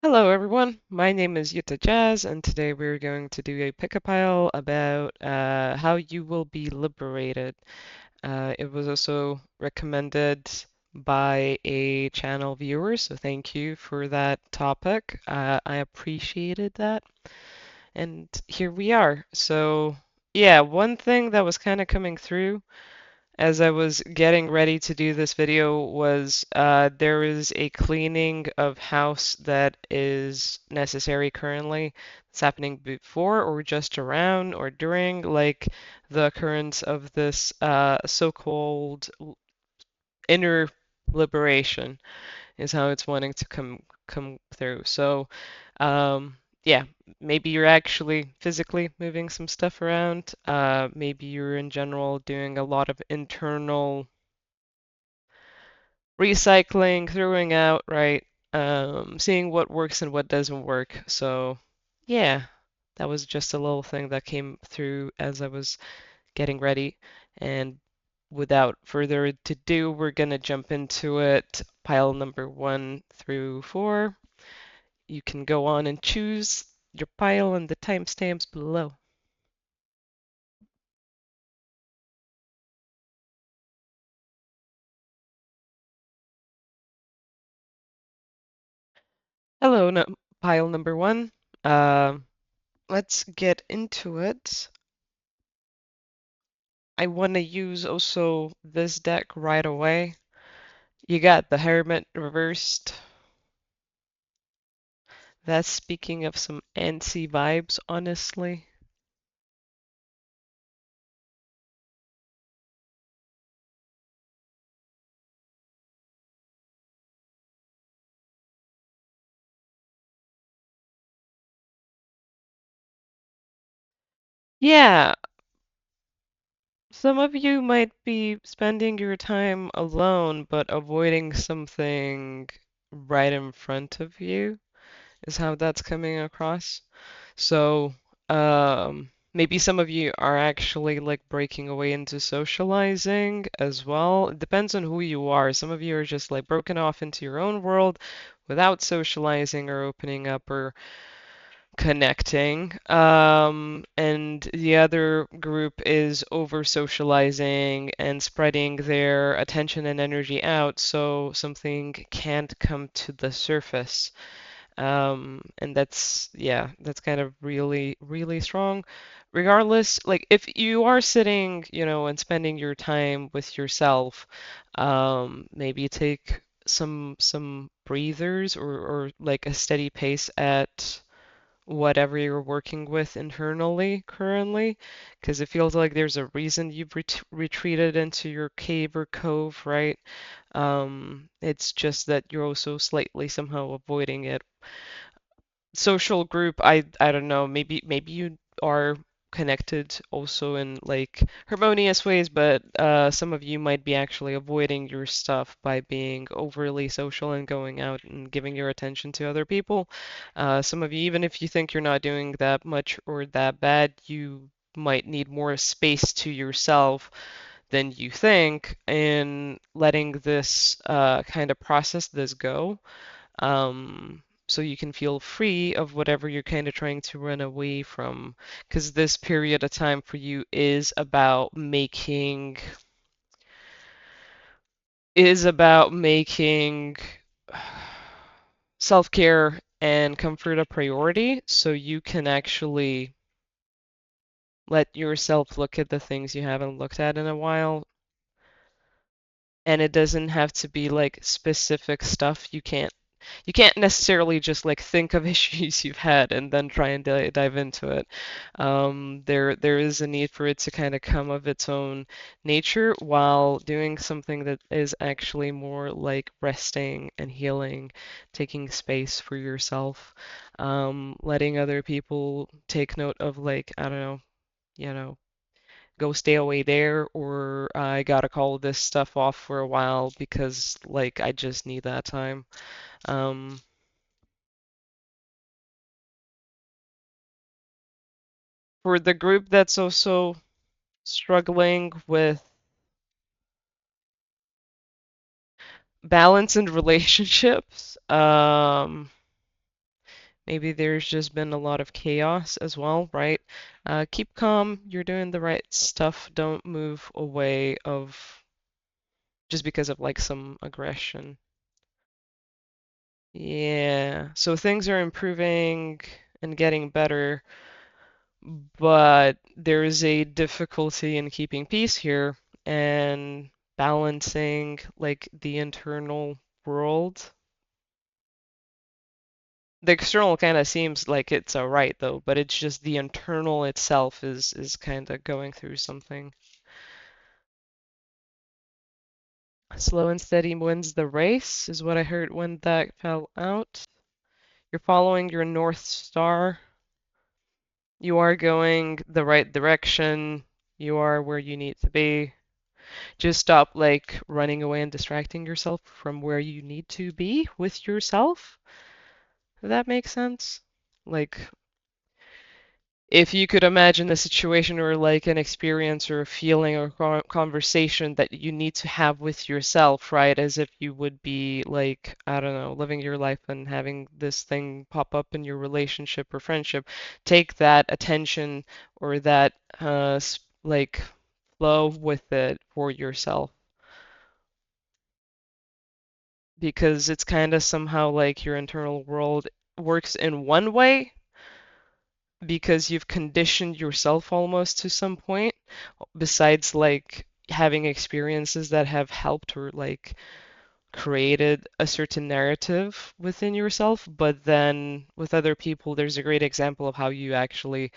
Hello, everyone. My name is Yuta Jazz, and today we're going to do a pick-a-pile about how you will be liberated. It was also recommended by a channel viewer, so thank you for that topic. I appreciated that. And here we are. So, yeah, one thing that was kind of coming through as I was getting ready to do this video was there is a cleaning of house that is necessary currently. It's happening before or just around or during like the occurrence of this so-called inner liberation is how it's wanting to come through. So yeah, maybe you're actually physically moving some stuff around. Maybe you're in general doing a lot of internal recycling, throwing out, right? Seeing what works and what doesn't work. So, yeah, that was just a little thing that came through as I was getting ready. And without further ado, we're gonna jump into it. Pile number 1 through 4. You can go on and choose your pile and the timestamps below. Hello, no, pile number 1. Um, let's get into it. I want to use also this deck right away. You got the Hermit reversed. That's speaking of some antsy vibes, honestly. Yeah, some of you might be spending your time alone, but avoiding something right in front of you is how that's coming across. So, maybe some of you are actually like breaking away into socializing as well. It depends on who you are. Some of you are just like broken off into your own world without socializing or opening up or connecting. And the other group is over socializing and spreading their attention and energy out so something can't come to the surface. And that's, yeah, that's kind of really, really strong. Regardless, like if you are sitting, and spending your time with yourself, maybe take some breathers or like a steady pace at whatever you're working with internally currently, because it feels like there's a reason you've retreated into your cave or cove, right? It's just that you're also slightly somehow avoiding it. Social group, I don't know, maybe you are connected also in like harmonious ways, but some of you might be actually avoiding your stuff by being overly social and going out and giving your attention to other people. Some of you, even if you think you're not doing that much or that bad, you might need more space to yourself than you think, and letting this kind of process this go, so you can feel free of whatever you're kind of trying to run away from. Because this period of time for you is about making self-care and comfort a priority, so you can actually let yourself look at the things you haven't looked at in a while. And it doesn't have to be like specific stuff. You can't necessarily just like think of issues you've had and then try and dive into it. There is a need for it to kind of come of its own nature while doing something that is actually more like resting and healing, taking space for yourself, letting other people take note of like, I don't know, you know, go stay away there, or I gotta call this stuff off for a while because like I just need that time. Um, for the group that's also struggling with balance in relationships, Maybe there's just been a lot of chaos as well, right? Keep calm. You're doing the right stuff. Don't move away of just because of like some aggression. Yeah. So things are improving and getting better, but there is a difficulty in keeping peace here and balancing like the internal world. The external kind of seems like it's alright though, but it's just the internal itself is kind of going through something. Slow and steady wins the race, is what I heard when that fell out. You're following your North Star. You are going the right direction. You are where you need to be. Just stop like running away and distracting yourself from where you need to be with yourself. If that makes sense? Like if you could imagine a situation or like an experience or a feeling or conversation that you need to have with yourself, right? As if you would be like, I don't know, living your life and having this thing pop up in your relationship or friendship. Take that attention or that like flow with it for yourself because it's kind of somehow like your internal world works in one way because you've conditioned yourself almost to some point, besides like having experiences that have helped or like created a certain narrative within yourself. But then with other people, there's a great example of how you actually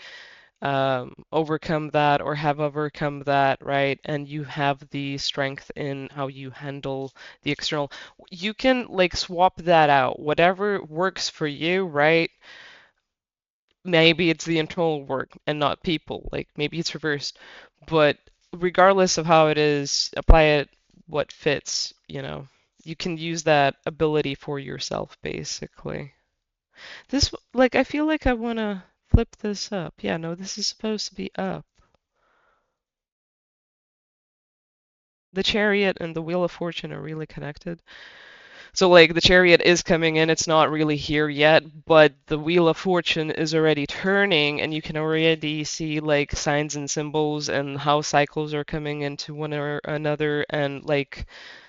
overcome that or have overcome that, right? And you have the strength in how you handle the external. You can like swap that out, whatever works for you, right? Maybe it's the internal work and not people. Like maybe it's reversed. But regardless of how it is, apply it what fits, you know. You can use that ability for yourself, basically. This, like, I feel like I want to flip this up. Yeah, no, this is supposed to be up. The Chariot and the Wheel of Fortune are really connected. So like the chariot is coming in, it's not really here yet, but the wheel of fortune is already turning and you can already see like signs and symbols and how cycles are coming into one or another and like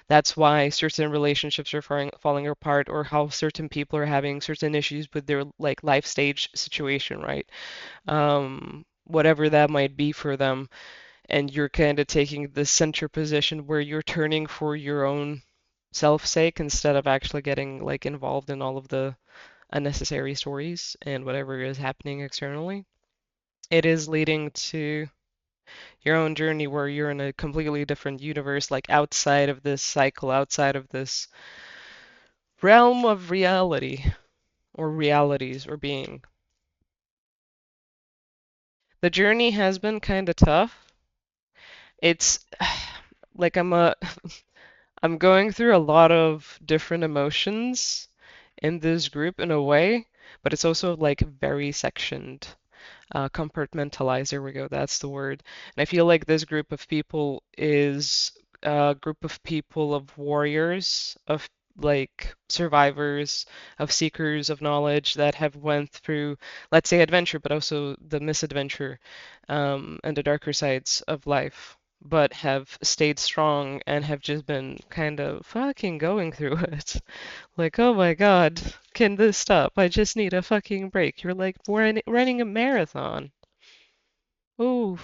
that's why certain relationships are falling apart or how certain people are having certain issues with their like life stage situation, right? Whatever that might be for them and you're kind of taking the center position where you're turning for your own self-sake instead of actually getting like involved in all of the unnecessary stories and whatever is happening externally. It is leading to your own journey where you're in a completely different universe, like outside of this cycle, outside of this realm of reality or realities or being. The journey has been kind of tough. It's like I'm going through a lot of different emotions in this group in a way, but it's also like very sectioned. Compartmentalize, there we go, that's the word. And I feel like this group of people is a group of people of warriors, of like survivors, of seekers of knowledge that have went through, let's say, adventure, but also the misadventure, and the darker sides of life, but have stayed strong and have just been kind of fucking going through it. Like, oh my God, can this stop? I just need a fucking break. You're like running a marathon. Ooh,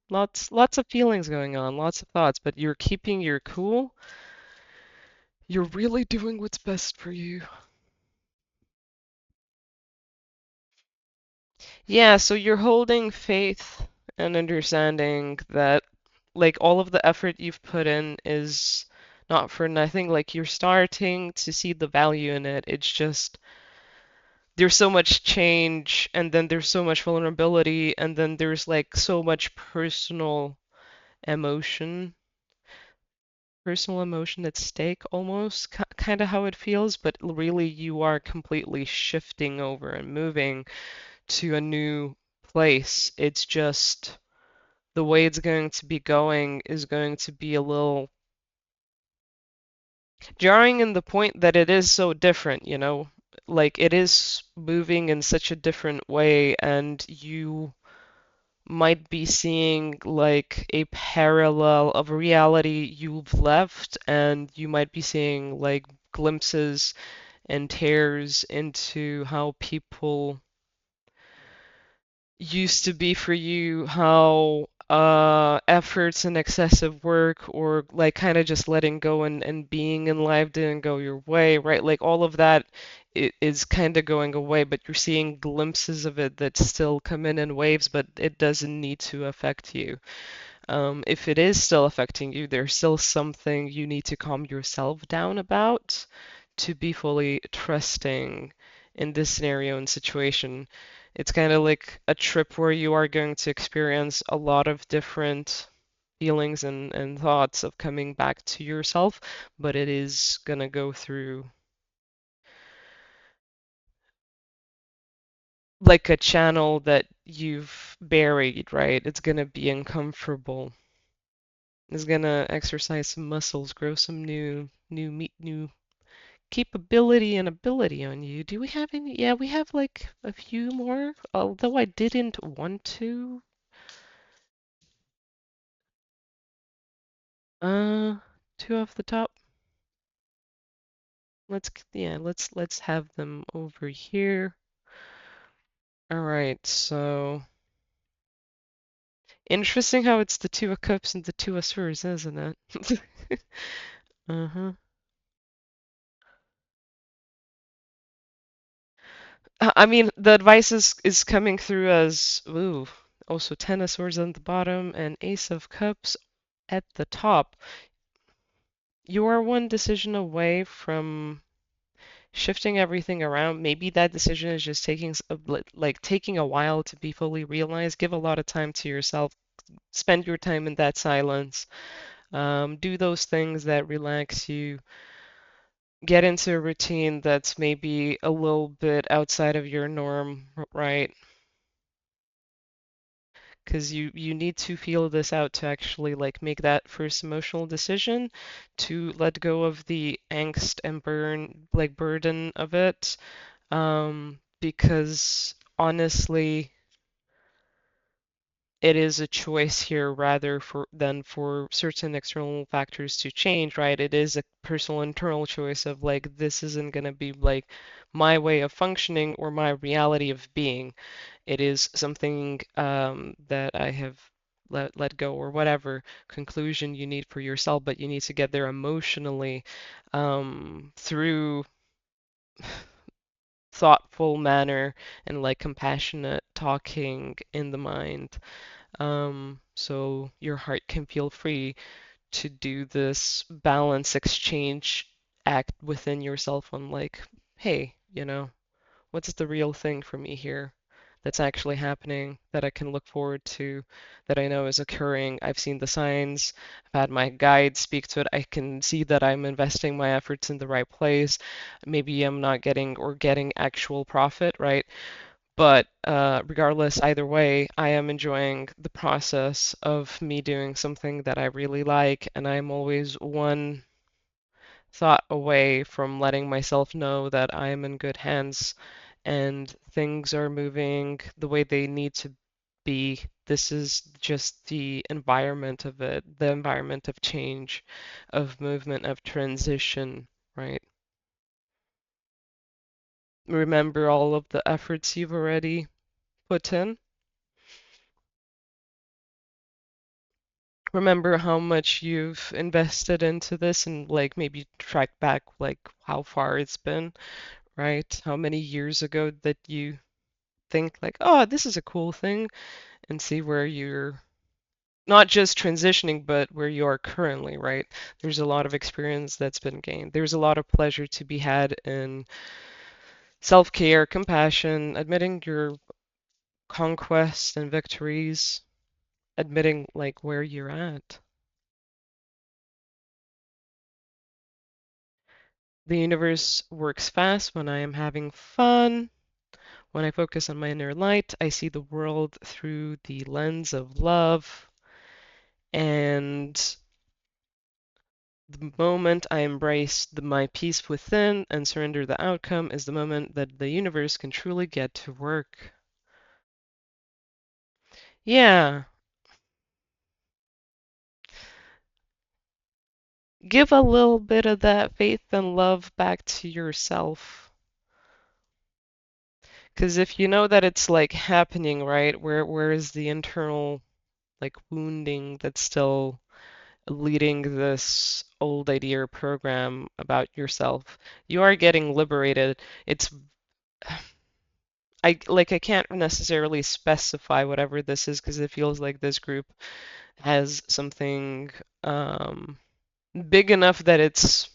lots of feelings going on, lots of thoughts, but you're keeping your cool. You're really doing what's best for you. Yeah, so you're holding faith and understanding that like all of the effort you've put in is not for nothing. Like you're starting to see the value in it. It's just there's so much change and then there's so much vulnerability and then there's like so much emotion personal emotion at stake almost kind of how it feels, but really you are completely shifting over and moving to a new place. It's just the way it's going to be going is going to be a little jarring in the point that it is so different, you know? like it is moving in such a different way, and you might be seeing like a parallel of a reality you've left, and you might be seeing like glimpses and tears into how people used to be for you, how efforts and excessive work or like kind of just letting go and being in life didn't go your way, right? Like all of that is kind of going away, but you're seeing glimpses of it that still come in waves, but it doesn't need to affect you. If it is still affecting you, there's still something you need to calm yourself down about to be fully trusting in this scenario and situation. It's kind of like a trip where you are going to experience a lot of different feelings and thoughts of coming back to yourself, but it is gonna go through like a channel that you've buried, right? It's gonna be uncomfortable. It's gonna exercise some muscles, grow some new meat, new capability and ability on you. Do we have any? Yeah, we have like a few more, although I didn't want to. Uh, two off the top. Yeah, let's have them over here. All right, so interesting how it's the Two of Cups and the Two of Swords, isn't it? Uh-huh. I mean, the advice is coming through as ooh, also Ten of Swords on the bottom and Ace of Cups at the top. You are one decision away from shifting everything around. Maybe that decision is just taking like taking a while to be fully realized. Give a lot of time to yourself. Spend your time in that silence. Do those things that relax you. Get into a routine that's maybe a little bit outside of your norm, right? Because you need to feel this out to actually like make that first emotional decision to let go of the angst and burden of it. Because honestly, it is a choice here rather for than for certain external factors to change, right? It is a personal internal choice of like this isn't gonna be like my way of functioning or my reality of being. It is something that I have let go or whatever conclusion you need for yourself, but you need to get there emotionally through thoughtful manner and like compassionate talking in the mind. So your heart can feel free to do this balance exchange act within yourself on like, hey, what's the real thing for me here that's actually happening that I can look forward to, that I know is occurring. I've seen the signs, I've had my guide speak to it. I can see that I'm investing my efforts in the right place. Maybe I'm not getting actual profit, right? But regardless, either way, I am enjoying the process of me doing something that I really like, and I'm always one thought away from letting myself know that I am in good hands and things are moving the way they need to be. This is just the environment of it, the environment of change, of movement, of transition, right? Remember all of the efforts you've already put in. Remember how much you've invested into this and like maybe track back like how far it's been, right? How many years ago that you think like, oh, this is a cool thing, and see where you're not just transitioning, but where you are currently, right? There's a lot of experience that's been gained. There's a lot of pleasure to be had in self-care, compassion, admitting your conquests and victories, admitting like where you're at. The universe works fast when I am having fun. When I focus on my inner light, I see the world through the lens of love. And The moment I embrace my peace within and surrender the outcome is the moment that the universe can truly get to work. Yeah, give a little bit of that faith and love back to yourself. Because if you know that it's like happening, right, where is the internal like wounding that's still leading this old idea or program about yourself? You are getting liberated. It's I can't necessarily specify whatever this is because it feels like this group has something um big enough that it's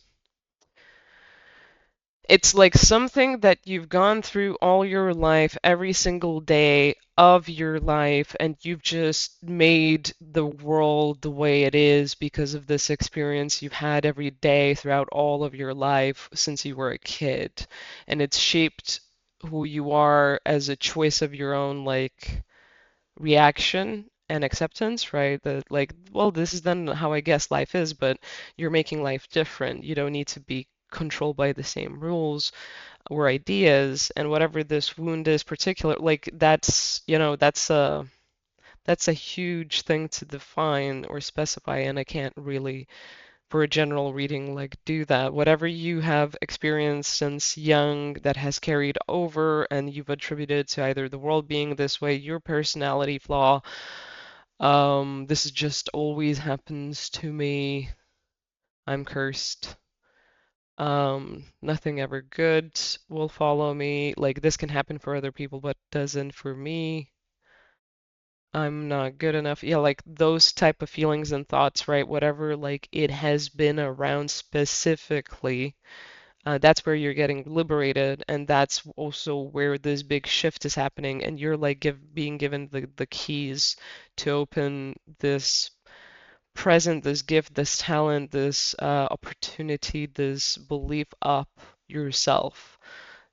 like something that you've gone through all your life, every single day of your life, and you've just made the world the way it is because of this experience you've had every day throughout all of your life since you were a kid. And it's shaped who you are as a choice of your own, like, reaction and acceptance, right? That, like, well, this is then how I guess life is, but you're making life different. You don't need to be controlled by the same rules or ideas, and whatever this wound is particular, like that's a huge thing to define or specify, and I can't really for a general reading like do that. Whatever you have experienced since young that has carried over and you've attributed to either the world being this way, your personality flaw, this just always happens to me, I'm cursed. Nothing ever good will follow me. Like this can happen for other people, but doesn't for me. I'm not good enough. Yeah, like those type of feelings and thoughts, right? Whatever, like it has been around specifically, that's where you're getting liberated, and that's also where this big shift is happening, and you're like being given the keys to open this present, this gift, this talent, this opportunity, this belief up yourself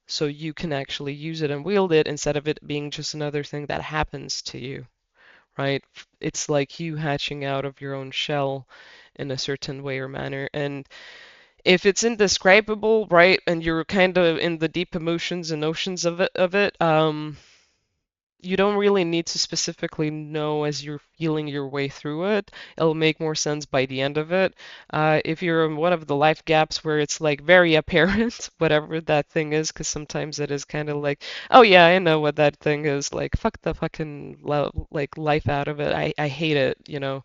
so you can actually use it and wield it instead of it being just another thing that happens to you, right? It's like you hatching out of your own shell in a certain way or manner. And if it's indescribable, right, and you're kind of in the deep emotions and oceans of it, you don't really need to specifically know as you're feeling your way through it. It'll make more sense by the end of it. If you're in one of the life gaps where it's like very apparent, whatever that thing is, because sometimes it is kind of like, oh yeah, I know what that thing is. Like, fuck the fucking like life out of it. I hate it, you know.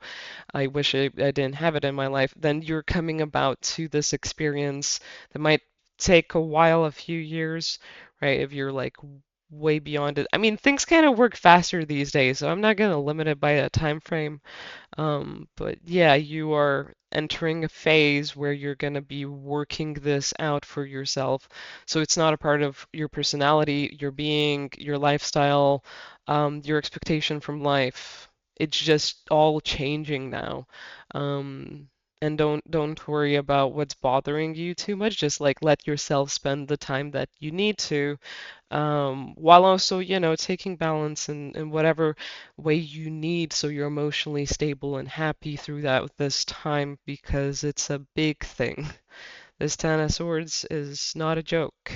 I wish I didn't have it in my life. Then you're coming about to this experience that might take a while, a few years, right? If you're like way beyond it. I mean, things kind of work faster these days, so I'm not going to limit it by a time frame. But yeah, you are entering a phase where you're going to be working this out for yourself. So it's not a part of your personality, your being, your lifestyle, your expectation from life. It's just all changing now. Um, and don't worry about what's bothering you too much. Just like let yourself spend the time that you need to while also, taking balance in whatever way you need so you're emotionally stable and happy through that this time because it's a big thing. This Ten of Swords is not a joke.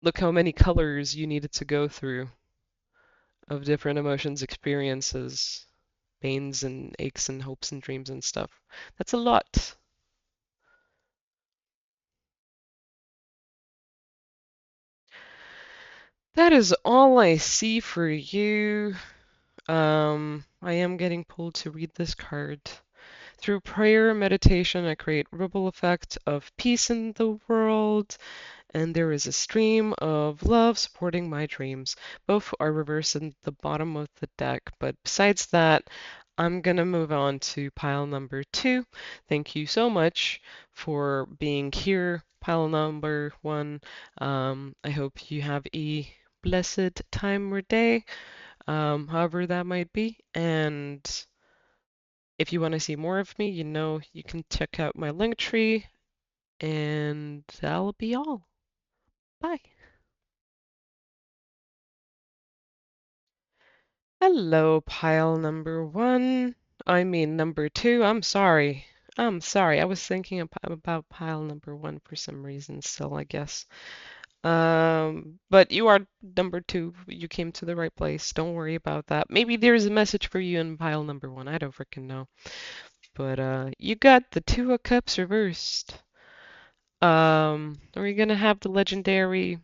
Look how many colors you needed to go through of different emotions, experiences, pains and aches and hopes and dreams and stuff. That's a lot. That is all I see for you. I am getting pulled to read this card. Through prayer and meditation, I create ripple effect of peace in the world, and there is a stream of love supporting my dreams. Both are reversed in the bottom of the deck, but besides that, I'm gonna move on to pile number two. Thank you so much for being here, pile number one. I hope you have a blessed time or day, however that might be, and if you want to see more of me, you can check out my link tree, and that'll be all. Bye. Hello, pile number one. I mean, number two, I'm sorry. I'm sorry. I was thinking about pile number one for some reason still, I guess. But you are number two. You came to the right place. Don't worry about that. Maybe there's a message for you in pile number one. I don't freaking know. But you got the Two of Cups reversed. Are you gonna have the legendary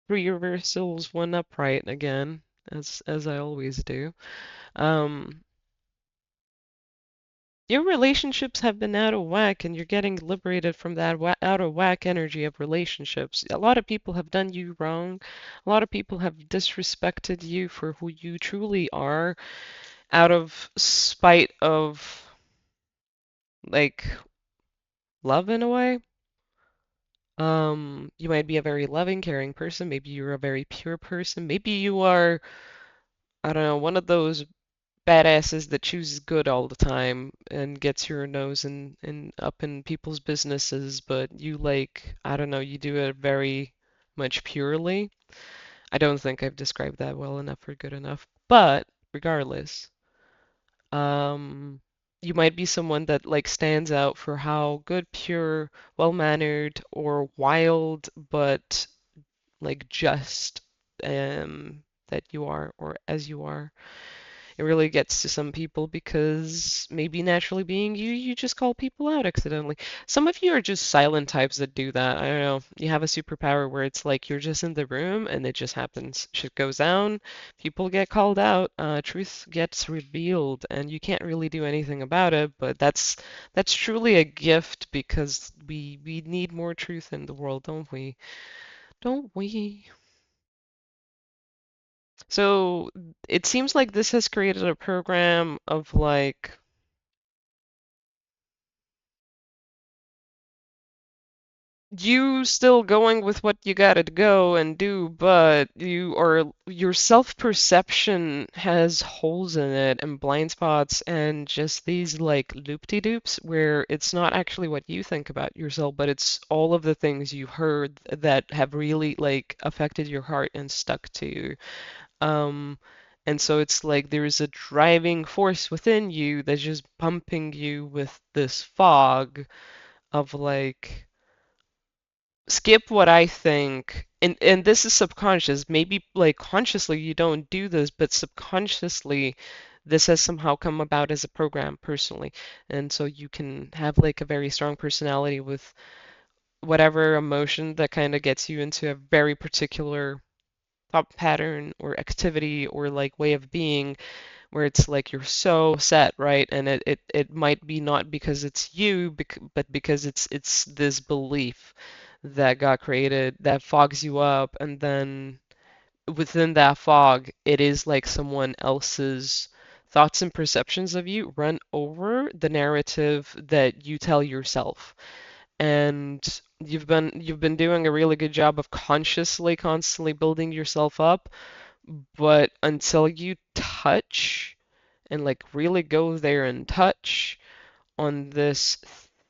three reversals, one upright again, as I always do? Um, your relationships have been out of whack, and you're getting liberated from that out of whack energy of relationships. A lot of people have done you wrong. A lot of people have disrespected you for who you truly are out of spite of like love in a way. You might be a very loving, caring person. Maybe you're a very pure person. Maybe you are, I don't know, one of those badasses that chooses good all the time and gets your nose in up in people's businesses, but you like, I don't know, you do it very much purely. I don't think I've described that well enough or good enough. But regardless, um, you might be someone that like stands out for how good, pure, well-mannered, or wild, but like just that you are, or as you are. It really gets to some people because maybe naturally being you, you just call people out accidentally. Some of you are just silent types that do that. I don't know. You have a superpower where it's like you're just in the room and it just happens. Shit goes down, people get called out, truth gets revealed, and you can't really do anything about it. But that's truly a gift because we need more truth in the world, don't we? Don't we? So it seems like this has created a program of like you still going with what you gotta go and do, but your self-perception has holes in it and blind spots and just these like loop-de-doops where it's not actually what you think about yourself, but it's all of the things you heard that have really like affected your heart and stuck to you. Um, and so it's like there's a driving force within you that's just pumping you with this fog of like, skip what I think. And this is subconscious. Maybe like consciously you don't do this, but subconsciously this has somehow come about as a program personally. And so you can have like a very strong personality with whatever emotion that kind of gets you into a very particular thought pattern or activity or like way of being where it's like you're so set, right? And it might be not because it's you, but because it's this belief that got created that fogs you up, and then within that fog, it is like someone else's thoughts and perceptions of you run over the narrative that you tell yourself. And you've been doing a really good job of consciously, constantly building yourself up, but until you touch and like really go there and touch on this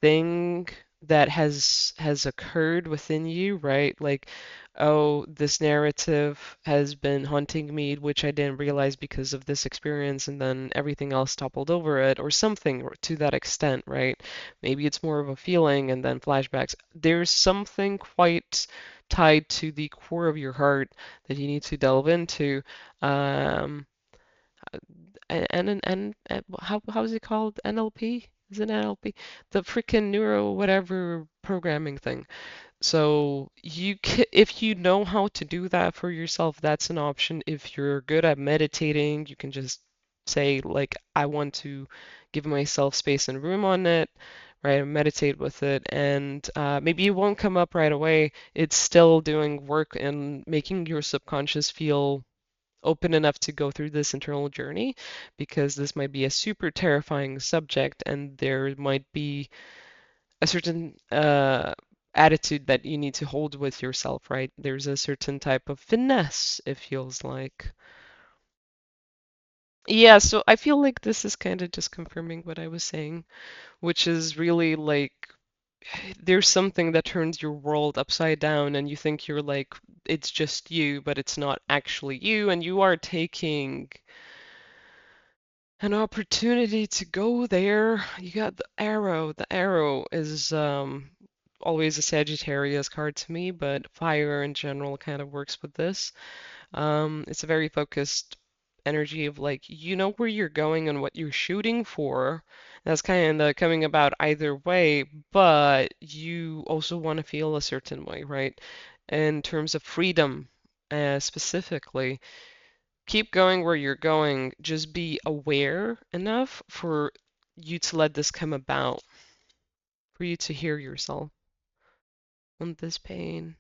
thing that has occurred within you, right? Like, oh, this narrative has been haunting me, which I didn't realize because of this experience, and then everything else toppled over it, or something to that extent, right? Maybe it's more of a feeling and then flashbacks. There's something quite tied to the core of your heart that you need to delve into. Um, and how is it called? NLP? Is it NLP? The freaking neuro whatever programming thing. So if you know how to do that for yourself, that's an option. If you're good at meditating, you can just say like I want to give myself space and room on it, right? And meditate with it, and maybe it won't come up right away. It's still doing work and making your subconscious feel open enough to go through this internal journey because this might be a super terrifying subject and there might be a certain attitude that you need to hold with yourself, right? There's a certain type of finesse, it feels like. Yeah, so I feel like this is kind of just confirming what I was saying, which is really like there's something that turns your world upside down and you think you're like it's just you, but it's not actually you, and you are taking an opportunity to go there. You got the arrow. The arrow is always a Sagittarius card to me, but fire in general kind of works with this. It's a very focused energy of like you know where you're going and what you're shooting for. That's kind of coming about either way, but you also want to feel a certain way, right? In terms of freedom, specifically keep going where you're going. Just be aware enough for you to let this come about, for you to hear yourself on this pain.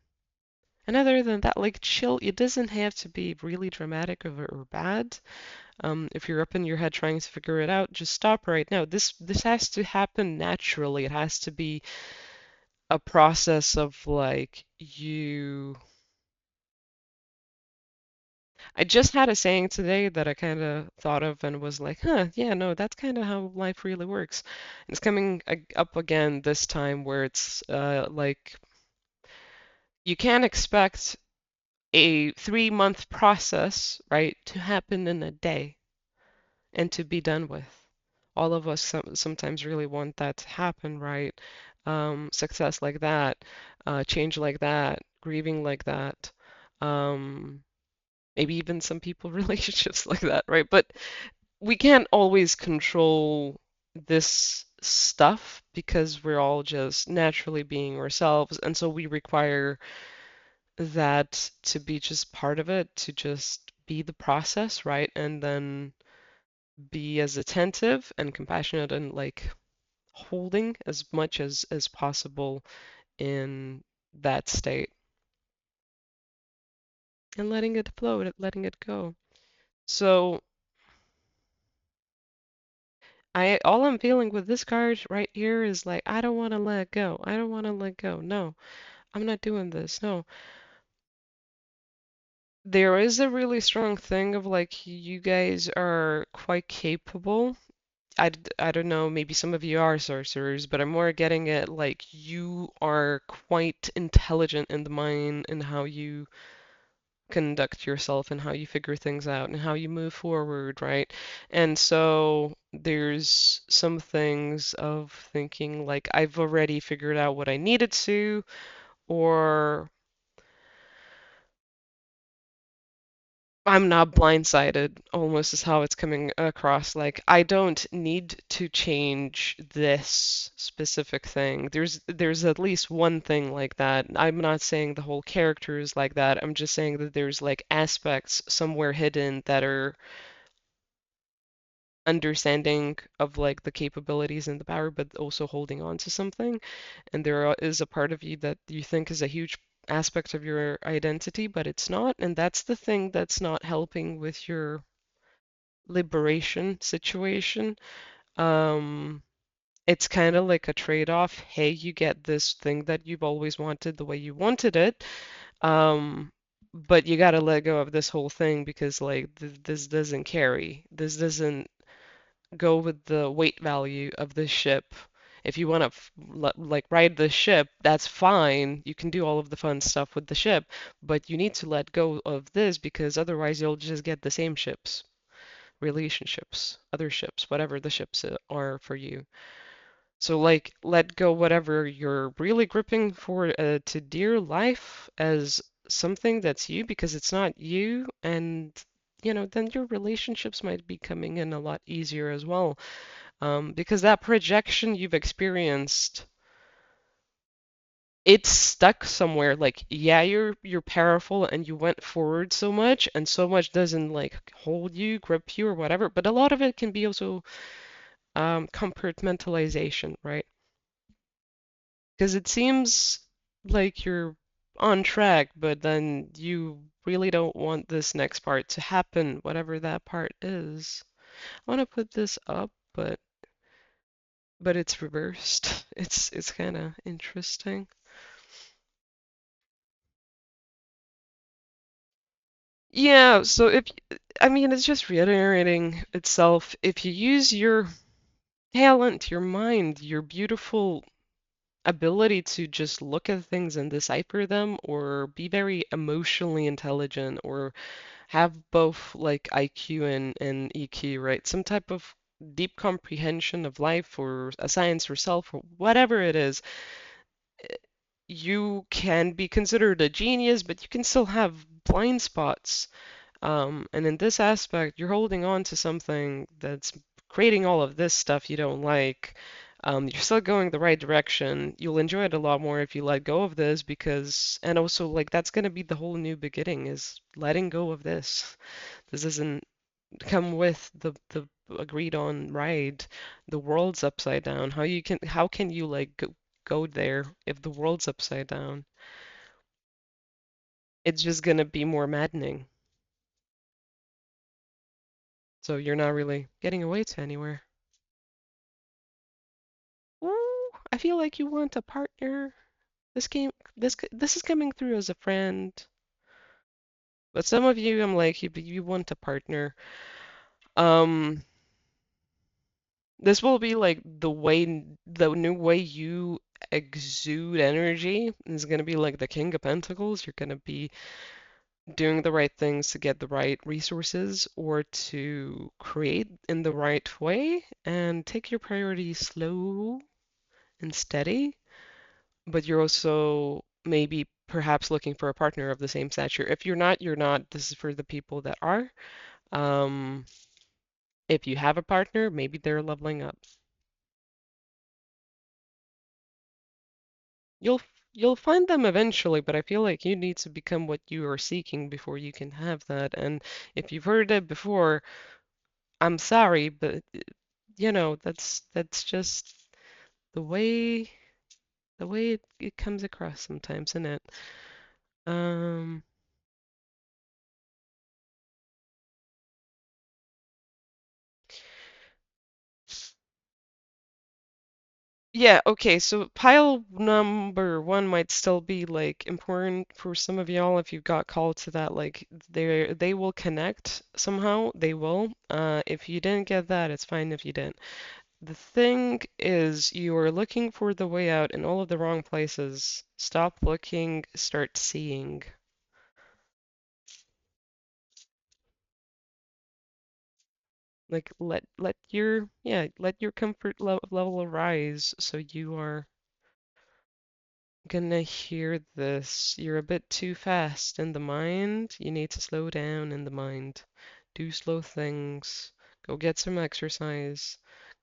And other than that, like chill, it doesn't have to be really dramatic or bad. If you're up in your head trying to figure it out, just stop right now. This has to happen naturally. It has to be a process of like you I just had a saying today that I kind of thought of and was like, huh, yeah, no, that's kind of how life really works. It's coming up again this time where it's like you can't expect a 3 month process, right, to happen in a day and to be done with. All of us sometimes really want that to happen, right? Success like that, change like that, grieving like that. Um, Maybe even some people relationships like that, right? But we can't always control this stuff because we're all just naturally being ourselves, and so we require that to be just part of it, to just be the process, right? And then be as attentive and compassionate and like holding as much as possible in that state and letting it flow, letting it go. So I all I'm feeling with this card right here is like I don't want to let go. I don't want to let go. No, I'm not doing this. No. There is a really strong thing of like you guys are quite capable. I don't know, maybe some of you are sorcerers, but I'm more getting at like you are quite intelligent in the mind and how you conduct yourself and how you figure things out and how you move forward, right? And so there's some things of thinking like I've already figured out what I needed to, or I'm not blindsided, almost is how it's coming across. Like, I don't need to change this specific thing. There's at least one thing like that. I'm not saying the whole character is like that. I'm just saying that there's like aspects somewhere hidden that are understanding of like the capabilities and the power, but also holding on to something. And is a part of you that you think is a huge aspect of your identity, but it's not. And that's the thing that's not helping with your liberation situation. Um, it's kind of like a trade-off. Hey, you get this thing that you've always wanted the way you wanted it. Um, but you gotta let go of this whole thing because like this doesn't carry. This doesn't go with the weight value of the ship. If you want to like ride the ship, that's fine. You can do all of the fun stuff with the ship, but you need to let go of this because otherwise you'll just get the same ships, relationships, other ships, whatever the ships are for you. So like let go whatever you're really gripping for to dear life as something that's you because it's not you, and then your relationships might be coming in a lot easier as well. Because that projection you've experienced, it's stuck somewhere. Like, yeah, you're powerful and you went forward so much, and so much doesn't like hold you, grip you, or whatever. But a lot of it can be also compartmentalization, right? Because it seems like you're on track, but then you really don't want this next part to happen, whatever that part is. I want to put this up, but it's reversed. It's kind of interesting. Yeah, so I mean, it's just reiterating itself. If you use your talent, your mind, your beautiful ability to just look at things and decipher them, or be very emotionally intelligent, or have both like IQ and EQ, right? Some type of deep comprehension of life or a science or self or whatever it is. You can be considered a genius, but you can still have blind spots. And in this aspect, you're holding on to something that's creating all of this stuff you don't like. You're still going the right direction. You'll enjoy it a lot more if you let go of this because, and also like that's gonna be the whole new beginning is letting go of this. This doesn't come with the agreed on ride. The world's upside down. How can you like go there if the world's upside down? It's just gonna be more maddening. So you're not really getting away to anywhere. Ooh, I feel like you want a partner. This is coming through as a friend. But some of you, I'm like, you want a partner. Um, this will be like the new way you exude energy is gonna be like the King of Pentacles. You're gonna be doing the right things to get the right resources or to create in the right way and take your priorities slow and steady, but you're also maybe perhaps looking for a partner of the same stature. If you're not, you're not. This is for the people that are. Um, if you have a partner, maybe they're leveling up. You'll you'll find them eventually, but I feel like you need to become what you are seeking before you can have that. And if you've heard it before, I'm sorry, but that's just the way it comes across sometimes, isn't it? Um, Yeah, okay, so pile number one might still be like important for some of y'all if you got called to that. Like they will connect somehow, they will. If you didn't get that, it's fine if you didn't. The thing is you are looking for the way out in all of the wrong places. Stop looking, start seeing. Like let your comfort level arise so you are gonna hear this. You're a bit too fast in the mind. You need to slow down in the mind. Do slow things. Go get some exercise.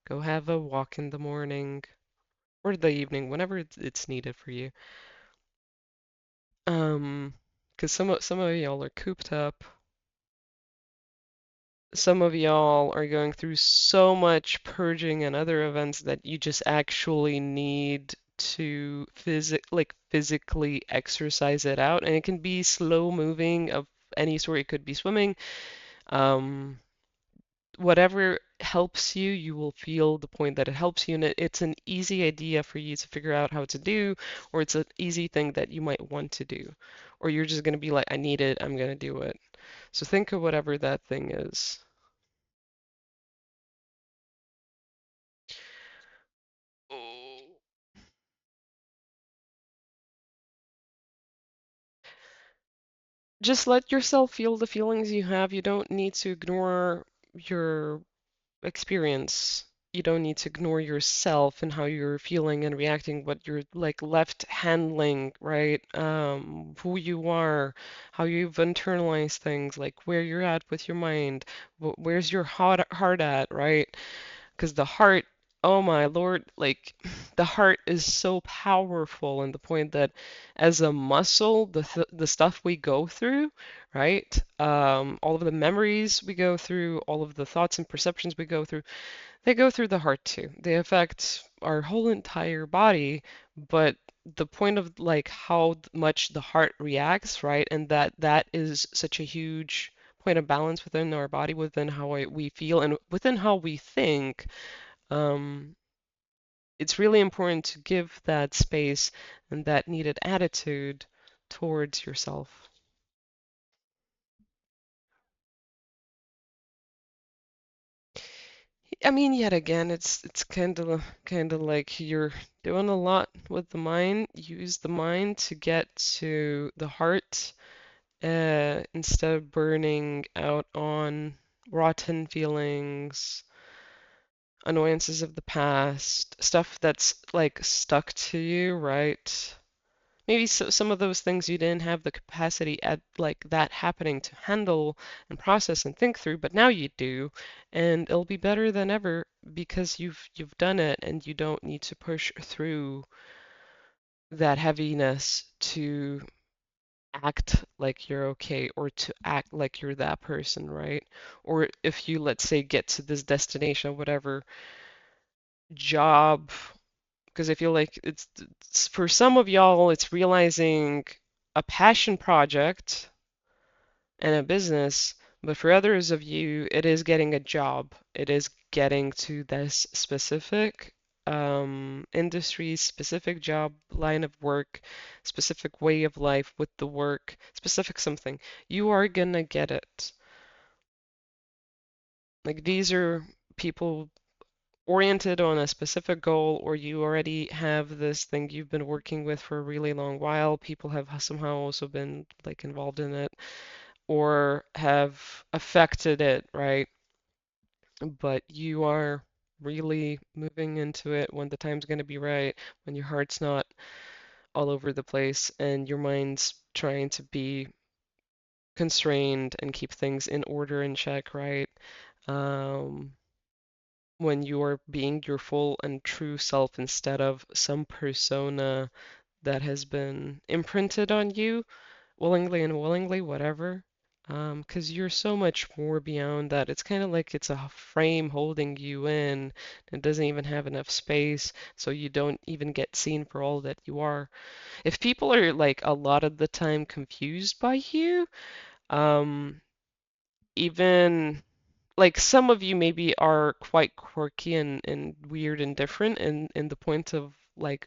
Go have a walk in the morning or the evening, whenever it's needed for you. Um, 'Cause some of y'all are cooped up. Some of y'all are going through so much purging and other events that you just actually need to physically exercise it out. And it can be slow moving of any sort. It could be swimming. Um, Whatever helps you, you will feel the point that it helps you. And it's an easy idea for you to figure out how to do, or it's an easy thing that you might want to do. Or you're just going to be like, I need it, I'm going to do it. So think of whatever that thing is. Oh. Just let yourself feel the feelings you have. You don't need to ignore your experience. You don't need to ignore yourself and how you're feeling and reacting, what you're like left handling, right? Who you are, how you've internalized things, like where you're at with your mind, where's your heart at, right? Because the heart, oh my Lord, like the heart is so powerful in the point that as a muscle, the stuff we go through, right? All of the memories we go through, all of the thoughts and perceptions we go through, they go through the heart too. They affect our whole entire body, but the point of like how much the heart reacts, right? And that is such a huge point of balance within our body, within how we feel, and within how we think. um, it's really important to give that space and that needed attitude towards yourself. I mean, yet again, it's kind of like you're doing a lot with the mind. Use the mind to get to the heart instead of burning out on rotten feelings, annoyances of the past, stuff that's like stuck to you, right? Maybe some of those things you didn't have the capacity at like that happening to handle and process and think through, but now you do, and it'll be better than ever because you've done it and you don't need to push through that heaviness to act like you're okay or to act like you're that person, right? Or if you, let's say, get to this destination, whatever job, because I feel like it's for some of y'all, it's realizing a passion project and a business, but for others of you, it is getting a job. It is getting to this specific industry, specific job, line of work, specific way of life with the work, specific something. You are gonna get it. Like these are people oriented on a specific goal, or you already have this thing you've been working with for a really long while. People have somehow also been like involved in it or have affected it, right? But you are really moving into it when the time's going to be right, when your heart's not all over the place and your mind's trying to be constrained and keep things in order and check, right? Um, when you are being your full and true self instead of some persona that has been imprinted on you willingly and unwillingly, whatever. Because you're so much more beyond that. It's kind of like it's a frame holding you in. It doesn't even have enough space, so you don't even get seen for all that you are. If people are like a lot of the time confused by you, um, even like some of you maybe are quite quirky and weird and different in the point of like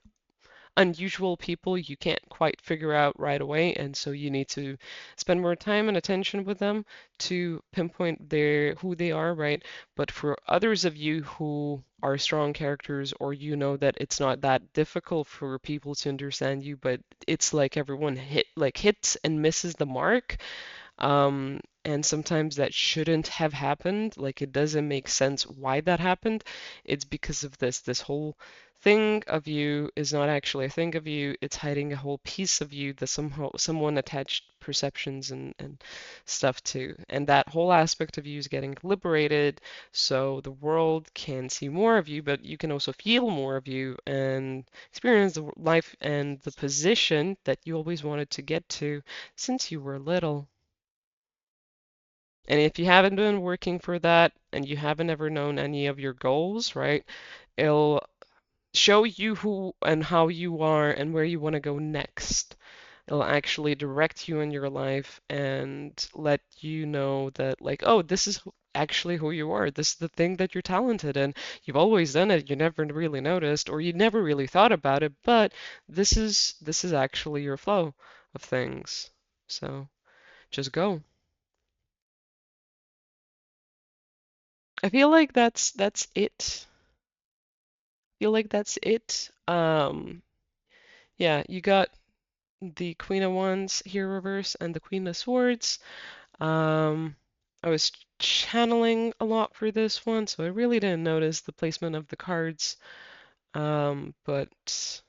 unusual people you can't quite figure out right away, and so you need to spend more time and attention with them to pinpoint who they are, right? But for others of you who are strong characters, or you know that it's not that difficult for people to understand you, but it's like everyone hits and misses the mark, and sometimes that shouldn't have happened. Like it doesn't make sense why that happened. It's because of this. This whole thing of you is not actually a thing of you. It's hiding a whole piece of you that somehow someone attached perceptions and stuff to. And that whole aspect of you is getting liberated so the world can see more of you, but you can also feel more of you and experience the life and the position that you always wanted to get to since you were little. And if you haven't been working for that and you haven't ever known any of your goals, right, it'll show you who and how you are and where you want to go next. It'll actually direct you in your life and let you know that, like, oh, this is actually who you are. This is the thing that you're talented in. You've always done it. You never really noticed, or you never really thought about it, but this is actually your flow of things. So just go. I feel like that's it. Feel like that's it. Yeah, you got the Queen of Wands here reverse and the Queen of Swords. Um, I was channeling a lot for this one, so I really didn't notice the placement of the cards. But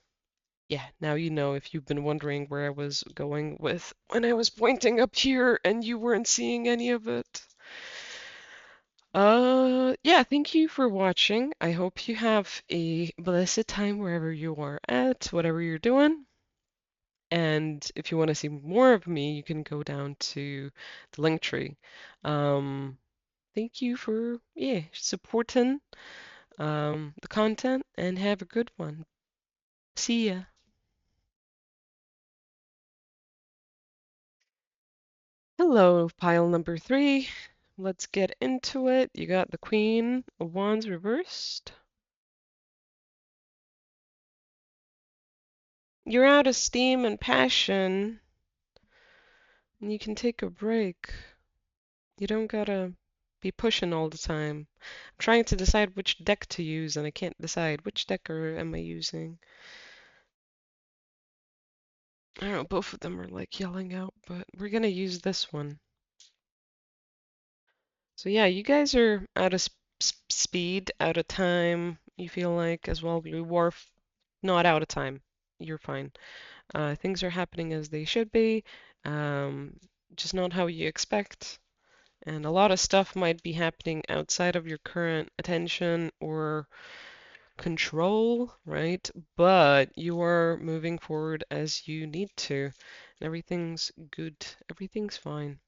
yeah, now you know if you've been wondering where I was going with when I was pointing up here and you weren't seeing any of it. Yeah, thank you for watching. I hope you have a blessed time wherever you are at, whatever you're doing. And if you want to see more of me, you can go down to the link tree. Um, thank you for, yeah, supporting the content and have a good one. See ya. Hello, pile number three. Let's get into it. You got the Queen of Wands reversed. You're out of steam and passion, and you can take a break. You don't gotta be pushing all the time. I'm trying to decide which deck to use, and I can't decide which deck am I using. I don't know, both of them are like yelling out, but we're gonna use this one. So yeah, you guys are out of speed, out of time, you feel like as well. You were not out of time. You're fine. Things are happening as they should be, um, just not how you expect. And a lot of stuff might be happening outside of your current attention or control, right? But you are moving forward as you need to, and everything's good. Everything's fine.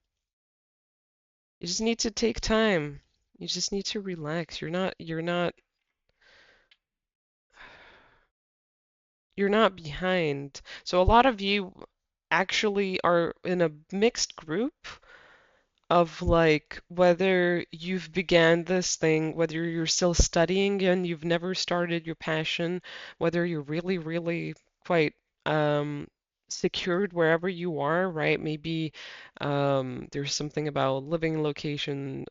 You just need to take time. You just need to relax. You're not behind. So a lot of you actually are in a mixed group of like whether you've began this thing, whether you're still studying and you've never started your passion, whether you're really, really quite um, secured wherever you are, right? Maybe there's something about living location,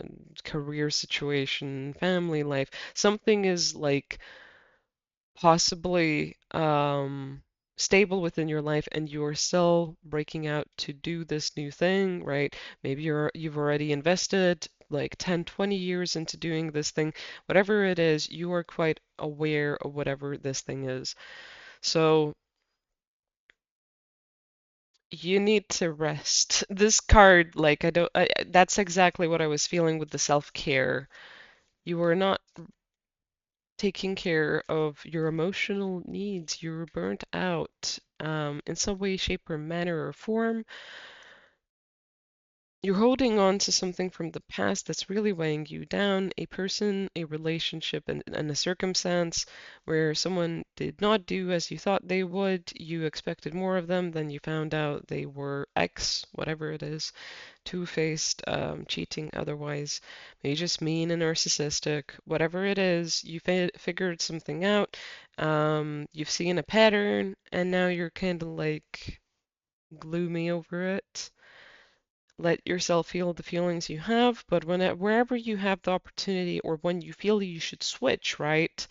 career situation, family life. Something is like possibly stable within your life and you're still breaking out to do this new thing, right? Maybe you've already invested like 10, 20 years into doing this thing. Whatever it is, you are quite aware of whatever this thing is. So you need to rest. This card, like that's exactly what I was feeling with the self-care. You are not taking care of your emotional needs. You're burnt out in some way, shape, or manner or form. You're holding on to something from the past that's really weighing you down, a person, a relationship, and a circumstance where someone did not do as you thought they would. You expected more of them, then you found out they were X, whatever it is, two-faced, cheating otherwise, maybe just mean and narcissistic, whatever it is, you figured something out, you've seen a pattern, and now you're kind of like gloomy over it. Let yourself feel the feelings you have, but wherever you have the opportunity or when you feel you should switch, right?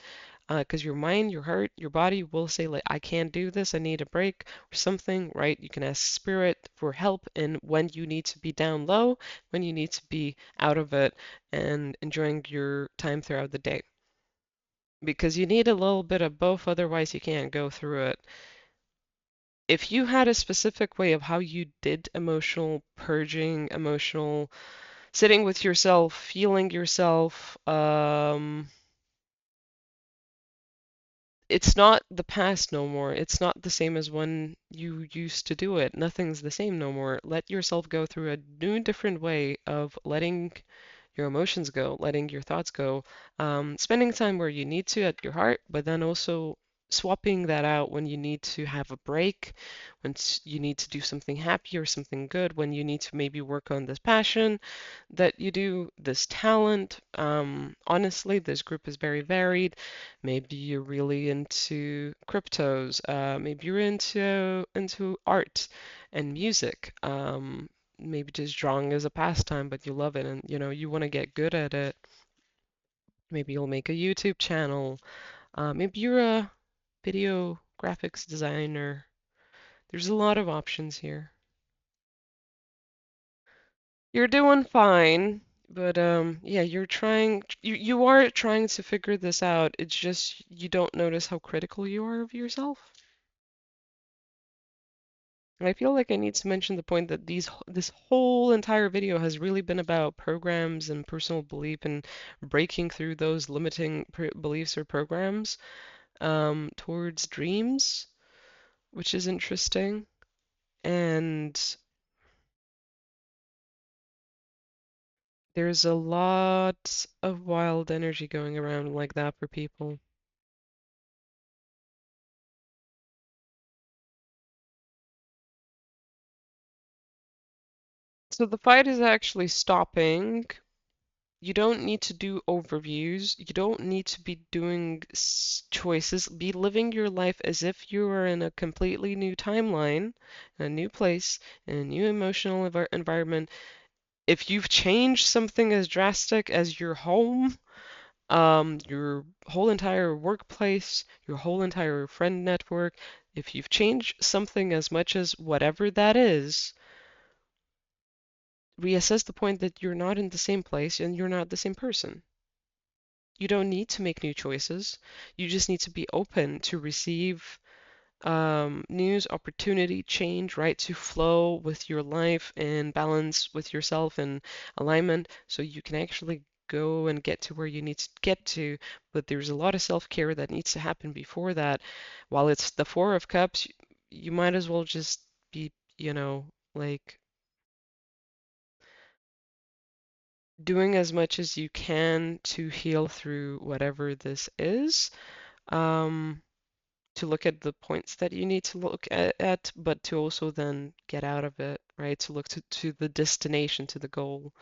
Because your mind, your heart, your body will say like, I can't do this, I need a break or something, right? You can ask spirit for help in when you need to be down low, when you need to be out of it and enjoying your time throughout the day. Because you need a little bit of both, otherwise you can't go through it. If you had a specific way of how you did emotional purging, emotional sitting with yourself, feeling yourself, it's not the past no more. It's not the same as when you used to do it. Nothing's the same no more. Let yourself go through a new, different way of letting your emotions go, letting your thoughts go, spending time where you need to at your heart, but then also swapping that out when you need to have a break, when you need to do something happy or something good, when you need to maybe work on this passion that you do, this talent. Honestly, this group is very varied. Maybe you're really into cryptos, maybe you're into art and music. Maybe just drawing as a pastime, but you love it and you want to get good at it. Maybe you'll make a YouTube channel. Maybe you're a video graphics designer. There's a lot of options here. You're doing fine, but yeah, you are trying to figure this out. It's just you don't notice how critical you are of yourself. And I feel like I need to mention the point that this whole entire video has really been about programs and personal belief and breaking through those limiting beliefs or programs towards dreams, which is interesting. And there's a lot of wild energy going around like that for people. So the fight is actually stopping. You don't need to do overviews. You don't need to be doing choices. Be living your life as if you are in a completely new timeline, in a new place, in a new emotional environment. If you've changed something as drastic as your home, your whole entire workplace, your whole entire friend network, If you've changed something as much as whatever that is, reassess the point that you're not in the same place and you're not the same person. You don't need to make new choices. You just need to be open to receive news, opportunity, change, right? To flow with your life and balance with yourself and alignment so you can actually go and get to where you need to get to. But there's a lot of self-care that needs to happen before that. While it's the Four of Cups, you might as well just be, like doing as much as you can to heal through whatever this is. Um, to look at the points that you need to look at, but to also then get out of it, right? To look to the destination, to the goal.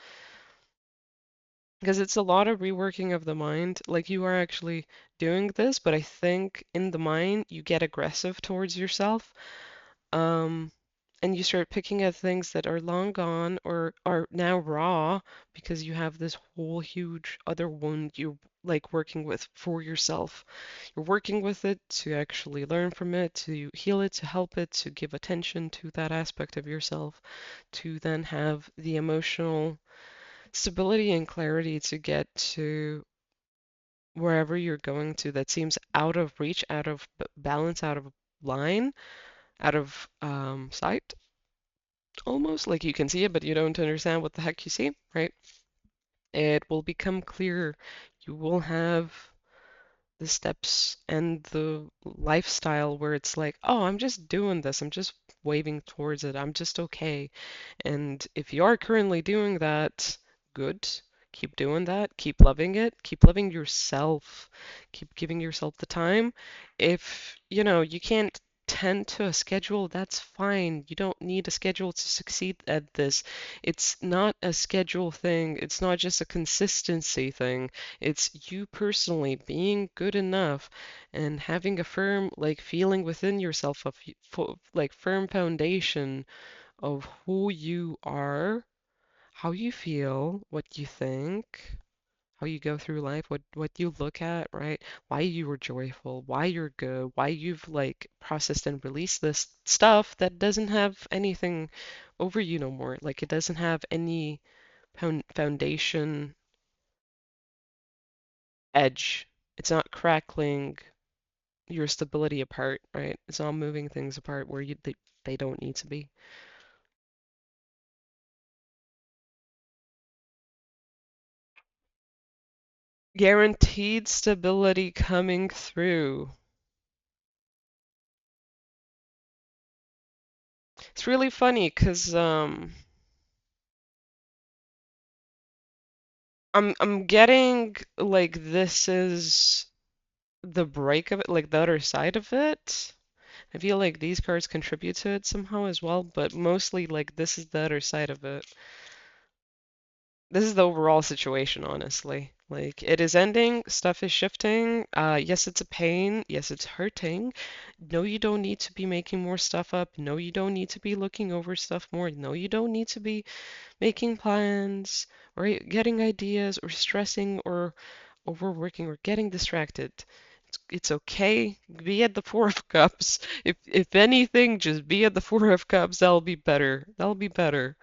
Because it's a lot of reworking of the mind. Like you are actually doing this, but I think in the mind you get aggressive towards yourself. Um, and you start picking at things that are long gone or are now raw because you have this whole huge other wound you're like working with for yourself. You're working with it to actually learn from it, to heal it, to help it, to give attention to that aspect of yourself, to then have the emotional stability and clarity to get to wherever you're going to that seems out of reach, out of balance, out of line, out of sight, almost like you can see it, but you don't understand what the heck you see, right? It will become clear. You will have the steps and the lifestyle where it's like, oh, I'm just doing this. I'm just waving towards it. I'm just okay. And if you are currently doing that, good. Keep doing that. Keep loving it. Keep loving yourself. Keep giving yourself the time. If, you can't tend to a schedule, that's fine. You don't need a schedule to succeed at this. It's not a schedule thing. It's not just a consistency thing. It's you personally being good enough and having a firm, like, feeling within yourself of, like, firm foundation of who you are, how you feel, what you think, how you go through life, what you look at, right? Why you were joyful, why you're good, why you've like processed and released this stuff that doesn't have anything over you no more. Like it doesn't have any foundation edge. It's not crackling your stability apart, right? It's not moving things apart where they don't need to be. Guaranteed stability coming through. It's really funny because I'm getting like this is the break of it, like the other side of it. I feel like these cards contribute to it somehow as well, but mostly like this is the other side of it. This is the overall situation, honestly. Like it is ending, stuff is shifting. Yes, it's a pain. Yes, it's hurting. No, you don't need to be making more stuff up. No, you don't need to be looking over stuff more. No, you don't need to be making plans or getting ideas or stressing or overworking or getting distracted. It's okay. Be at the Four of Cups. If anything, just be at the Four of Cups. That'll be better. That'll be better.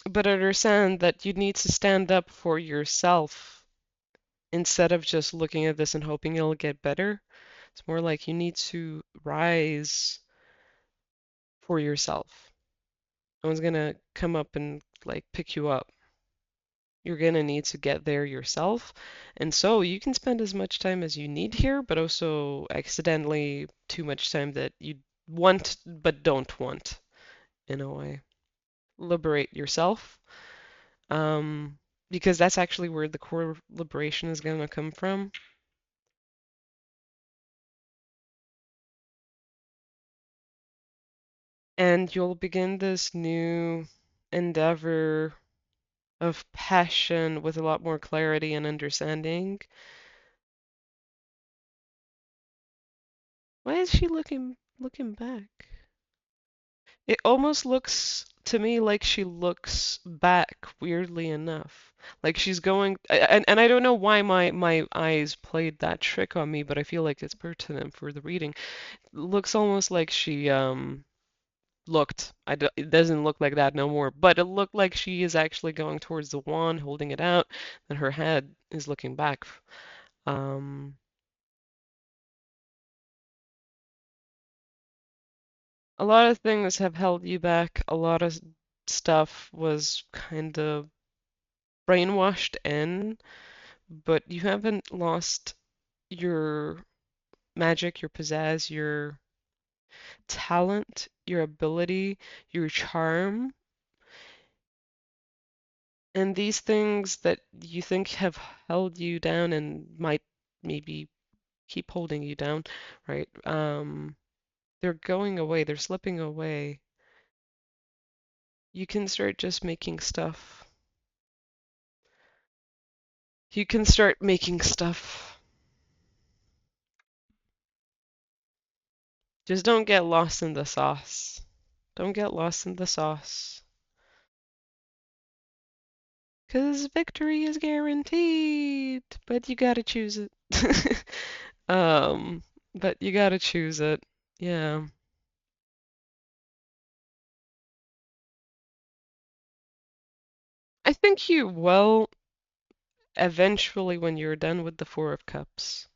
But understand that you need to stand up for yourself instead of just looking at this and hoping it'll get better. It's more like you need to rise for yourself. No one's gonna come up and like pick you up. You're gonna need to get there yourself. And so you can spend as much time as you need here, but also accidentally too much time that you want but don't want in a way. Liberate yourself. Um, because that's actually where the core liberation is gonna come from. And you'll begin this new endeavor of passion with a lot more clarity and understanding. Why is she looking back? It almost looks to me like she looks back weirdly enough. Like she's going and I don't know why my eyes played that trick on me, but I feel like it's pertinent for the reading. Looks almost like she looked. It doesn't look like that no more, but it looked like she is actually going towards the wand, holding it out, and her head is looking back. Um, a lot of things have held you back. A lot of stuff was kind of brainwashed in, but you haven't lost your magic, your pizzazz, your talent, your ability, your charm, and these things that you think have held you down and might maybe keep holding you down, right? They're going away, they're slipping away. You can start just making stuff. You can start making stuff. Just don't get lost in the sauce. Don't get lost in the sauce. 'Cause victory is guaranteed, but you gotta choose it. Um, but you gotta choose it. Yeah. I think you will eventually when you're done with the Four of Cups.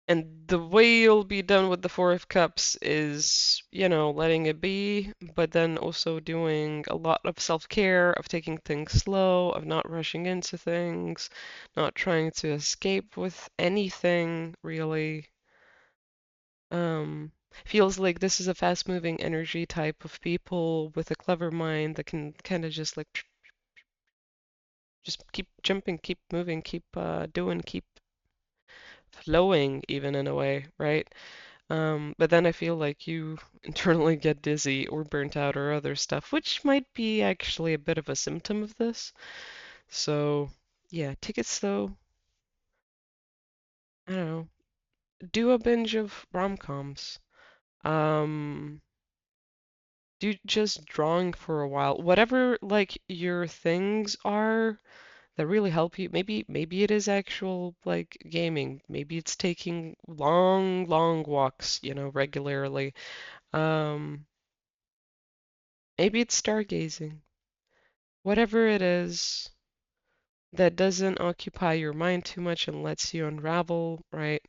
And the way you'll be done with the Four of Cups is, letting it be, but then also doing a lot of self-care, of taking things slow, of not rushing into things, not trying to escape with anything, really. Feels like this is a fast-moving energy type of people with a clever mind that can kind of just like just keep jumping, keep moving, keep doing, keep flowing even in a way, right? But then I feel like you internally get dizzy or burnt out or other stuff, which might be actually a bit of a symptom of this. So, yeah, take it slow. I don't know. Do a binge of rom-coms. Um, do just drawing for a while. Whatever like your things are that really help you. Maybe it is actual like gaming. Maybe it's taking long, long walks, regularly. Um, Maybe it's stargazing. Whatever it is that doesn't occupy your mind too much and lets you unravel, right?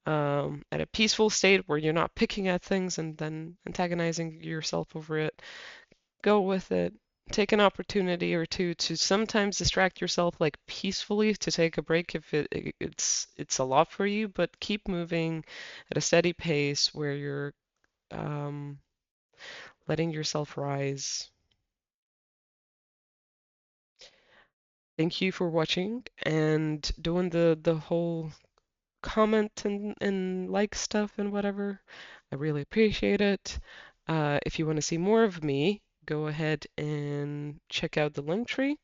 At a peaceful state where you're not picking at things and then antagonizing yourself over it. Go with it. Take an opportunity or two to sometimes distract yourself like peacefully to take a break if it's a lot for you, but keep moving at a steady pace where you're um, letting yourself rise. Thank you for watching and doing the whole comment and like stuff and whatever. I really appreciate it. If you want to see more of me, go ahead and check out the link tree.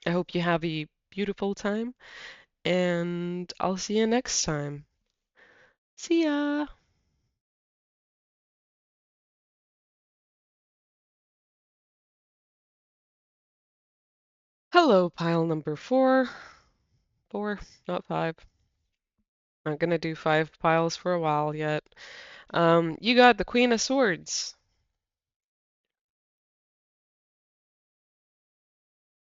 I hope you have a beautiful time, and I'll see you next time. See ya! Hello, pile number four. Four, not five. Not gonna do five piles for a while yet. You got the Queen of Swords.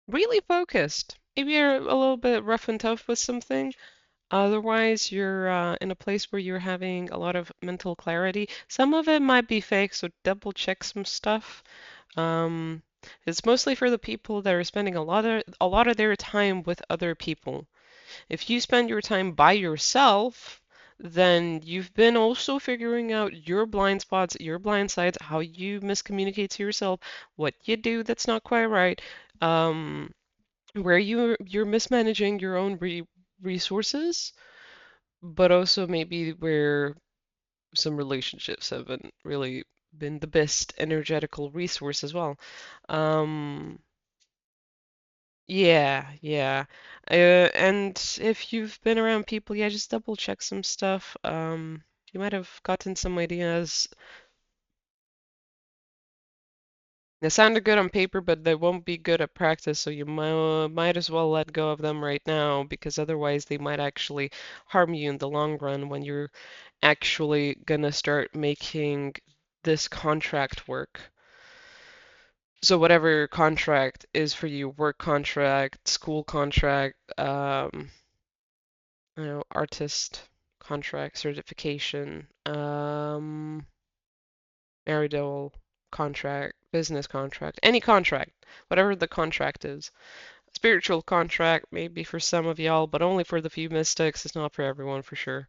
Really focused. Maybe you're a little bit rough and tough with something. Otherwise, you're in a place where you're having a lot of mental clarity. Some of it might be fake, so double check some stuff. Um, it's mostly for the people that are spending a lot of their time with other people. If you spend your time by yourself, then you've been also figuring out your blind spots, your blind sides, how you miscommunicate to yourself, what you do that's not quite right, um, where you're mismanaging your own resources, but also maybe where some relationships haven't really been the best energetical resource as well. Um, yeah, yeah. And if you've been around people, yeah, just double check some stuff. You might have gotten some ideas They sounded good on paper, but they won't be good at practice, so you might as well let go of them right now because otherwise they might actually harm you in the long run when you're actually gonna start making this contract work. So whatever contract is for you, work contract, school contract, artist contract, certification, marital contract, business contract, any contract, whatever the contract is. Spiritual contract, maybe for some of y'all, but only for the few mystics. It's not for everyone for sure.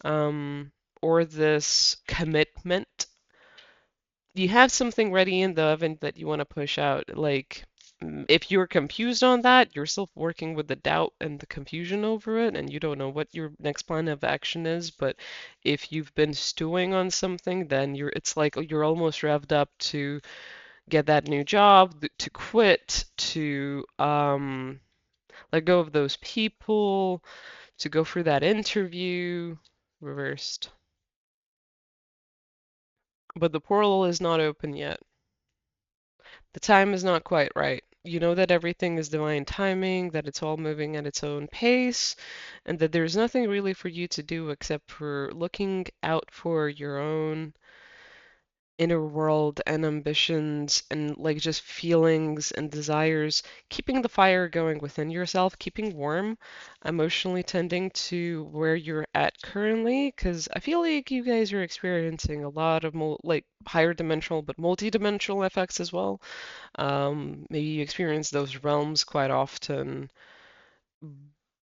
Um, or this commitment. You have something ready in the oven that you want to push out. Like, if you're confused on that, you're still working with the doubt and the confusion over it, and you don't know what your next plan of action is. But if you've been stewing on something, then it's like you're almost revved up to get that new job, to quit, to let go of those people, to go through that interview. Reversed. But the portal is not open yet. The time is not quite right. You know that everything is divine timing, that it's all moving at its own pace, and that there's nothing really for you to do except for looking out for your own inner world and ambitions and like just feelings and desires, keeping the fire going within yourself, keeping warm, emotionally tending to where you're at currently, because I feel like you guys are experiencing a lot of like higher dimensional but multi-dimensional effects as well. Maybe you experience those realms quite often.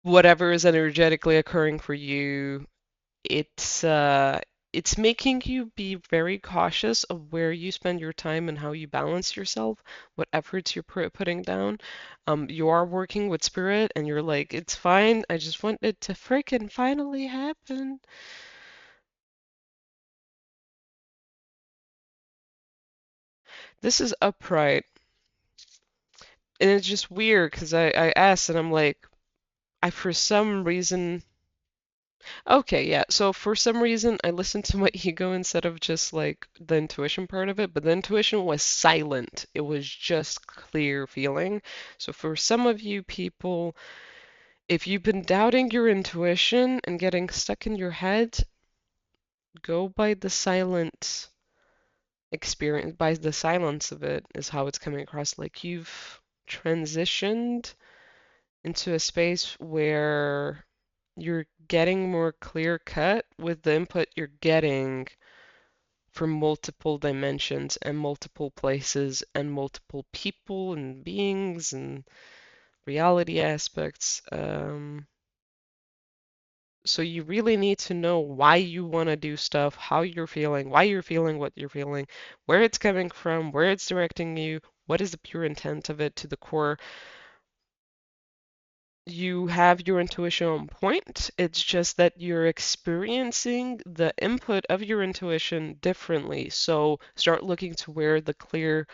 Whatever is energetically occurring for you, it's making you be very cautious of where you spend your time and how you balance yourself, what efforts you're putting down. You are working with spirit and you're like, it's fine. I just want it to freaking finally happen. This is upright. And it's just weird because I asked and I'm like, I for some reason okay, yeah. So for some reason, I listened to my ego instead of just like the intuition part of it, but the intuition was silent. It was just clear feeling. So for some of you people, if you've been doubting your intuition and getting stuck in your head, go by the silent experience, by the silence of it, is how it's coming across. Like you've transitioned into a space where you're getting more clear cut with the input you're getting from multiple dimensions and multiple places and multiple people and beings and reality aspects. So you really need to know why you want to do stuff, how you're feeling, why you're feeling what you're feeling, where it's coming from, where it's directing you, what is the pure intent of it to the core. You have your intuition on point. It's just that you're experiencing the input of your intuition differently. So start looking to where the clear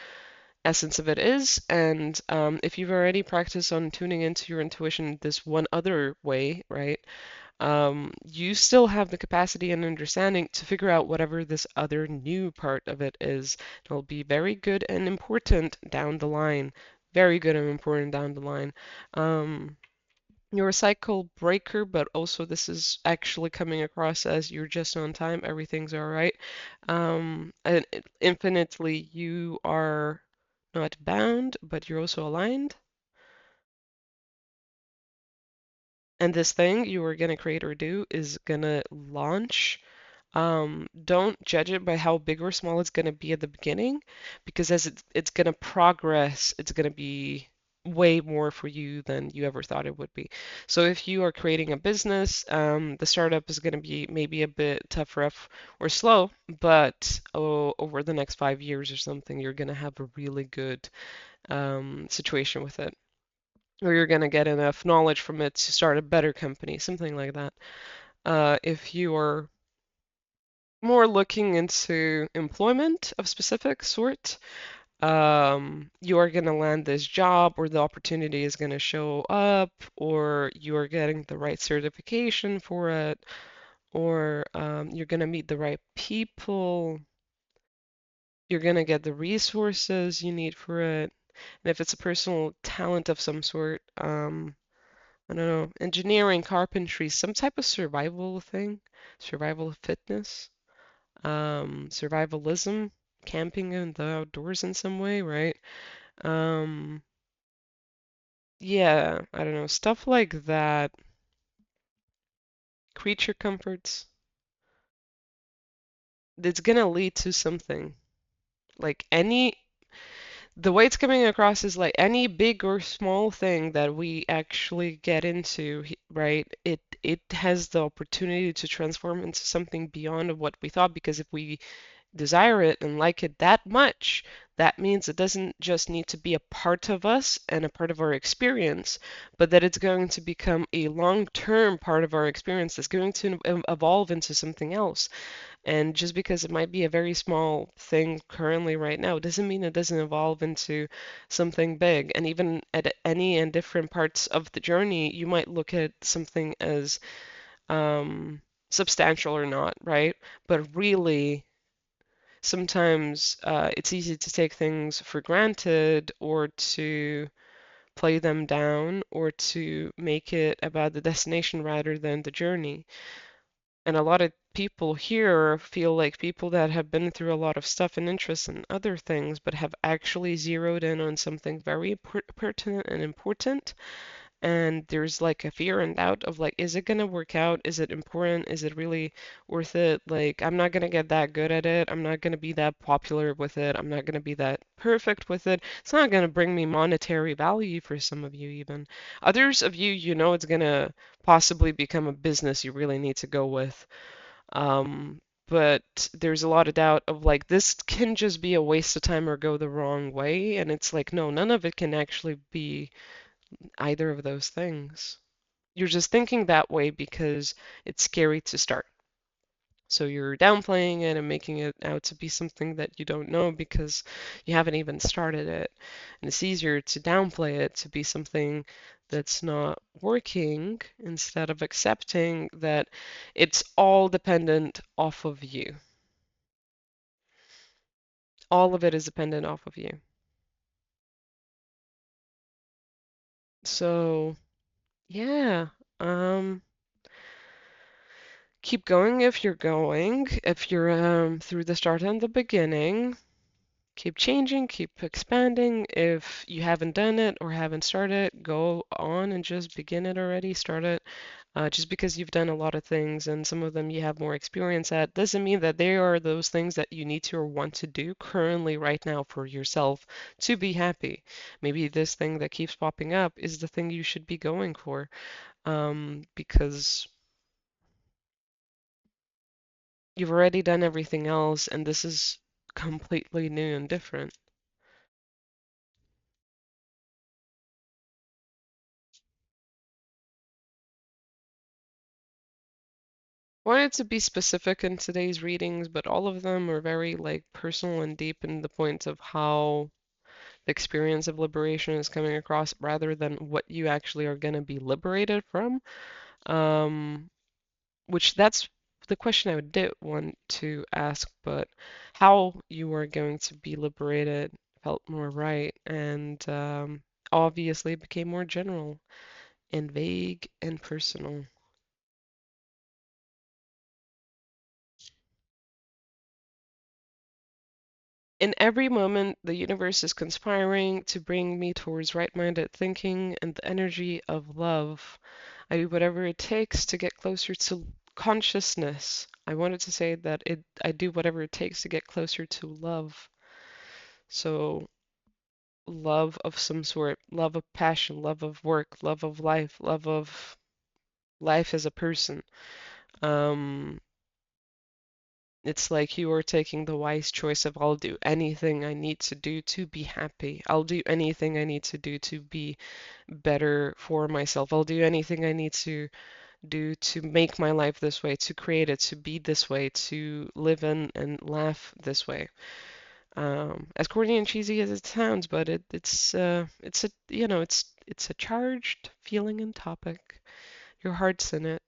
essence of it is. And if you've already practiced on tuning into your intuition this one other way, right? You still have the capacity and understanding to figure out whatever this other new part of it is. It'll be very good and important down the line. Very good and important down the line. Um, you're a cycle breaker, but also this is actually coming across as you're just on time, everything's all right. And infinitely, you are not bound, but you're also aligned. And this thing you are gonna create or do is gonna launch. Don't judge it by how big or small it's going to be at the beginning, because as it's going to progress, it's going to be way more for you than you ever thought it would be. So if you are creating a business, the startup is going to be maybe a bit tough, rough, or slow, but over the next 5 years or something, you're going to have a really good situation with it. Or you're going to get enough knowledge from it to start a better company, something like that. If you are more looking into employment of specific sort. You are going to land this job, or the opportunity is going to show up, or you are getting the right certification for it, or you're going to meet the right people. You're gonna get the resources you need for it. And if it's a personal talent of some sort, I don't know, engineering, carpentry, some type of survival thing, survival fitness, survivalism, camping in the outdoors in some way, right? Um, yeah, I don't know, stuff like that. Creature comforts. It's gonna lead to something. Like the way it's coming across is like any big or small thing that we actually get into, right? It has the opportunity to transform into something beyond what we thought because if we desire it and like it that much, that means it doesn't just need to be a part of us and a part of our experience, but that it's going to become a long-term part of our experience that's going to evolve into something else. And just because it might be a very small thing currently right now doesn't mean it doesn't evolve into something big. And even at any and different parts of the journey, you might look at something as um, substantial or not, right? But really, sometimes it's easy to take things for granted or to play them down or to make it about the destination rather than the journey. And a lot of people here feel like people that have been through a lot of stuff and interests in other things, but have actually zeroed in on something very pertinent and important, and there's like a fear and doubt of like, is it gonna work out? Is it important? Is it really worth it? Like, I'm not gonna get that good at it. I'm not gonna be that popular with it. I'm not gonna be that perfect with it. It's not gonna bring me monetary value for some of you even. Others of you, you know it's gonna possibly become a business you really need to go with. But there's a lot of doubt of like this can just be a waste of time or go the wrong way, and it's like no, none of it can actually be either of those things. You're just thinking that way because it's scary to start. So you're downplaying it and making it out to be something that you don't know because you haven't even started it. And it's easier to downplay it to be something that's not working instead of accepting that it's all dependent off of you. All of it is dependent off of you. So, yeah, um, keep going if you're going. If you're through the start and the beginning, keep changing, keep expanding. If you haven't done it or haven't started, go on and just begin it already. Start it. Just because you've done a lot of things and some of them you have more experience at, doesn't mean that they are those things that you need to or want to do currently right now for yourself to be happy. Maybe this thing that keeps popping up is the thing you should be going for. Because you've already done everything else, and this is completely new and different. Wanted to be specific in today's readings, but all of them are very like personal and deep in the point of how the experience of liberation is coming across rather than what you actually are going to be liberated from. Um, which that's the question I would did want to ask, but how you are going to be liberated felt more right and obviously became more general and vague and personal. In every moment, the universe is conspiring to bring me towards right-minded thinking and the energy of love. I do whatever it takes to get closer to consciousness. I wanted to say that I do whatever it takes to get closer to love. So, love of some sort, love of passion, love of work, love of life, love of life as a person. Um, It's like you are taking the wise choice of I'll do anything I need to do to be happy. I'll do anything I need to do to be better for myself. I'll do anything I need to do to make my life this way, to create it, to be this way, to live in and laugh this way. As corny and cheesy as it sounds, but it's a it's a charged feeling and topic. Your heart's in it.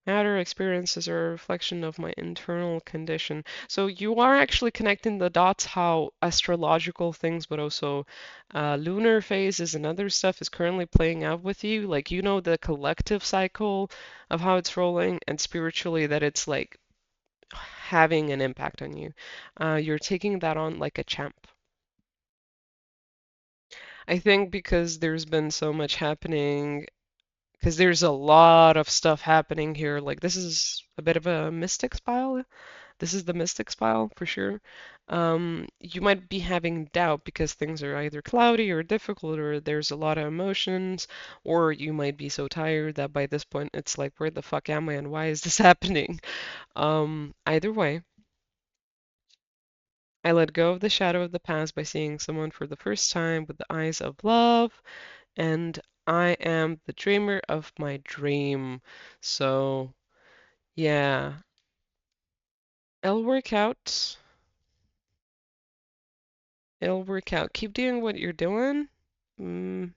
Outer experiences are a reflection of my internal condition. So you are actually connecting the dots how astrological things, but also lunar phases and other stuff is currently playing out with you. Like you know the collective cycle of how it's rolling, and spiritually that it's like having an impact on you. You're taking that on like a champ. I think because there's been so much happening, because there's a lot of stuff happening here. Like this is a bit of a mystic spell. This is the mystic spell for sure. You might be having doubt because things are either cloudy or difficult, or there's a lot of emotions, or you might be so tired that by this point it's like, where the fuck am I and why is this happening? Either way, I let go of the shadow of the past by seeing someone for the first time with the eyes of love, and I am the dreamer of my dream. So, yeah, it'll work out. It'll work out. Keep doing what you're doing. Mm,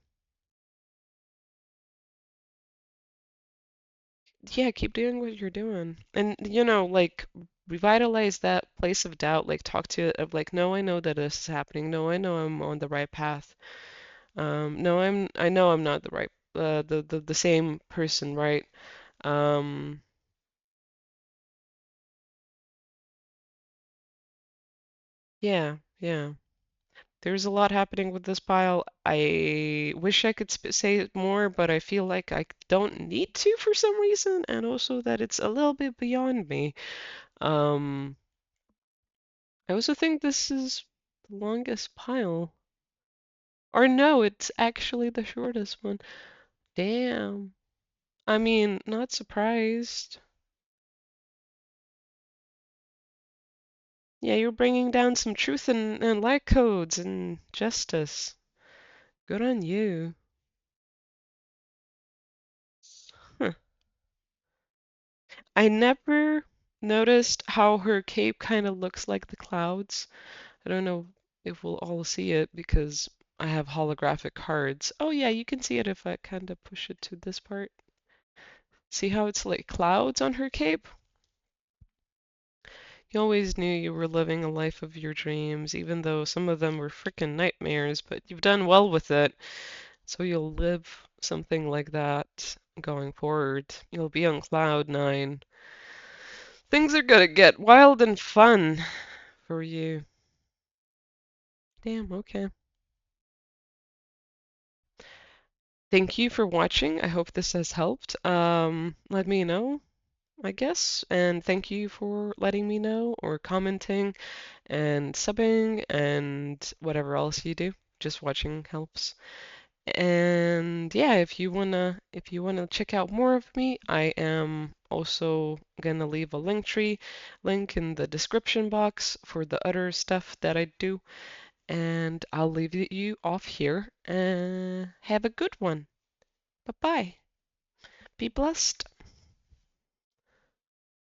yeah, keep doing what you're doing. And, like, revitalize that place of doubt. Like, talk to it of like, no, I know that this is happening. No, I know I'm on the right path. No, I know I'm not the right, the same person, right? Um, yeah, yeah. There's a lot happening with this pile. I wish I could say more, but I feel like I don't need to for some reason, and also that it's a little bit beyond me. Um, I also think this is the longest pile. Or no, it's actually the shortest one. Damn. I mean, not surprised. Yeah, you're bringing down some truth and light codes and justice. Good on you. Huh. I never noticed how her cape kind of looks like the clouds. I don't know if we'll all see it because I have holographic cards. Oh yeah, you can see it if I kind of push it to this part. See how it's like clouds on her cape? You always knew you were living a life of your dreams, even though some of them were frickin' nightmares, but you've done well with it. So you'll live something like that going forward. You'll be on cloud nine. Things are gonna get wild and fun for you. Damn, okay. Thank you for watching. I hope this has helped. Let me know, I guess. And thank you for letting me know or commenting and subbing and whatever else you do. Just watching helps. And yeah, if you wanna check out more of me, I am also gonna leave a link in the description box for the other stuff that I do. And I'll leave you off here and have a good one. Bye bye. Be blessed.